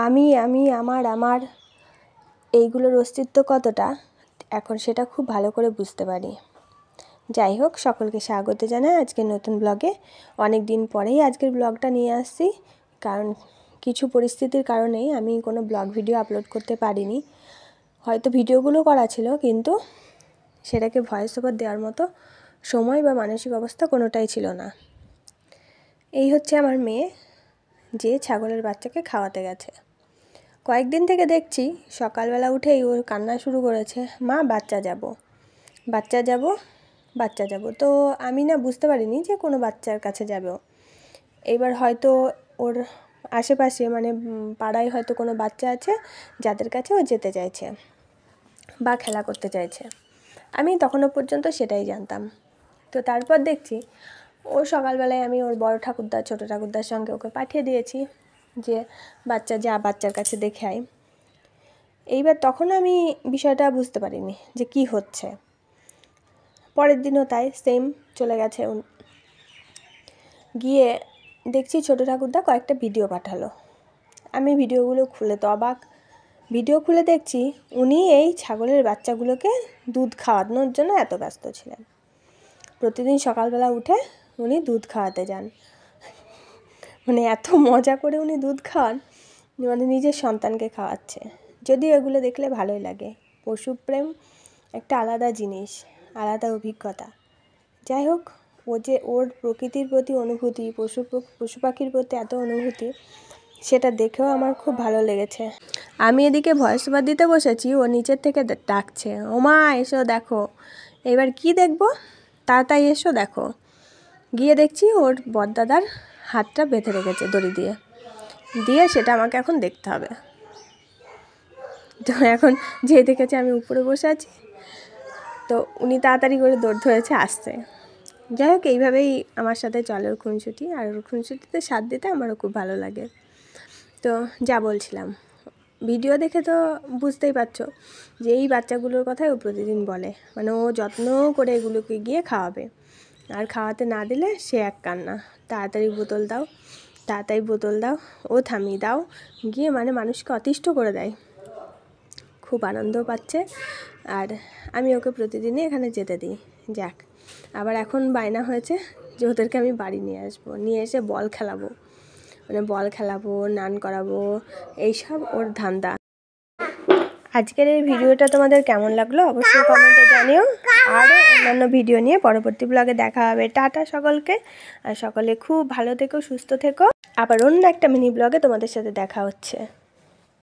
আমি আমার এইগুলোর অস্তিত্ব কতটা এখন সেটা খুব ভালো করে বুঝতে পারি। যাই হোক, সকলকে স্বাগত জানাই আজকের নতুন ব্লগে। অনেক দিন পরেই আজকের ব্লগটা নিয়ে আসছি, কারণ কিছু পরিস্থিতির কারণেই আমি কোনো ব্লগ ভিডিও আপলোড করতে পারিনি। হয়তো ভিডিওগুলো করা ছিল, কিন্তু সেটাকে ভয়েস ওভার দেওয়ার মতো সময় বা মানসিক অবস্থা কোনোটাই ছিল না। এই হচ্ছে আমার মেয়ে, যে ছাগলের বাচ্চাকে খাওয়াতে গেছে। কয়েকদিন থেকে দেখছি সকালবেলা উঠেই ওর কান্না শুরু করেছে, মা বাচ্চা যাব, বাচ্চা যাব, বাচ্চা যাব। তো আমি না বুঝতে পারিনি যে কোনো বাচ্চার কাছে যাবে। এইবার হয়তো ওর আশেপাশে মানে পাড়ায় হয়তো কোনো বাচ্চা আছে যাদের কাছে ও যেতে চাইছে বা খেলা করতে চাইছে। আমি তখনও পর্যন্ত সেটাই জানতাম। তো তারপর দেখছি ও সকালবেলায় আমি ওর বড় ঠাকুরদা ছোটো ঠাকুরদার সঙ্গে ওকে পাঠিয়ে দিয়েছি যে বাচ্চার কাছে দেখে আয়। এইবার তখন আমি বিষয়টা বুঝতে পারিনি যে কি হচ্ছে। পরের দিনও তাই সেম চলে গেছে। গিয়ে দেখছি ছোটো ঠাকুরদা কয়েকটা ভিডিও পাঠালো। আমি ভিডিওগুলো খুলে তো অবাক। ভিডিও খুলে দেখছি উনি এই ছাগলের বাচ্চাগুলোকে দুধ খাওয়ানোর জন্য এত ব্যস্ত ছিলেন। প্রতিদিন সকালবেলা উঠে উনি দুধ খাওয়াতে যান, মানে এত মজা করে উনি দুধ খাওয়ান, মানে নিজের সন্তানকে খাওয়াচ্ছে। যদিও এগুলো দেখলে ভালোই লাগে। পশুপ্রেম একটা আলাদা জিনিস, আলাদা অভিজ্ঞতা। যাই হোক, ও যে ওর প্রকৃতির প্রতি অনুভূতি, পশু পাখির প্রতি এত অনুভূতি, সেটা দেখেও আমার খুব ভালো লেগেছে। আমি এদিকে ভয়েস ওভার দিতে বসেছি, ও নিচের থেকে ডাকছে, ও মা এসো দেখো। এবার কি দেখবো, তাড়াতাড়ি এসো দেখো। গিয়ে দেখছি ওর বড়দাদার হাতটা বেঁধে রেখেছে দড়ি দিয়ে সেটা আমাকে এখন দেখতে হবে। তো এখন যে দেখেছে আমি উপরে বসে আছি, তো উনি তাড়াতাড়ি করে দৌড় ধরেছে আসতে। যাই হোক, এইভাবেই আমার সাথে চলে ওর খুনসুটি, আর ওর খুনসুটিতে সাথ দিতে আমারও খুব ভালো লাগে। তো যা বলছিলাম, ভিডিও দেখে তো বুঝতেই পারছো যে এই বাচ্চাগুলোর কথাই ও প্রতিদিন বলে। মানে ও যত্ন করে এগুলোকে গিয়ে খাওয়াবে, আর খাওয়াতে না দিলে সে এক কান্না, তাড়াতাড়ি বোতল দাও, তাড়াতাড়ি বোতল দাও, ও থামিয়ে দাও, গিয়ে মানে মানুষকে অতিষ্ঠ করে দেয়। খুব আনন্দও পাচ্ছে, আর আমি ওকে প্রতিদিনই এখানে যেতে দিই। যাক, আবার এখন বায়না হয়েছে যে ওদেরকে আমি বাড়ি নিয়ে আসবো, নিয়ে এসে বল খেলাবো, মানে বল খেলাবো, নান করাবো, এইসব ওর ধান্দা। আজকের এই ভিডিওটা তোমাদের কেমন লাগলো অবশ্যই কমেন্টে জানিও। আরও অন্যান্য ভিডিও নিয়ে পরবর্তী ব্লগে দেখা হবে। টাটা সকলকে, আর সকলে খুব ভালো থেকো, সুস্থ থেকো। আবার অন্য একটা মিনি ব্লগে তোমাদের সাথে দেখা হচ্ছে।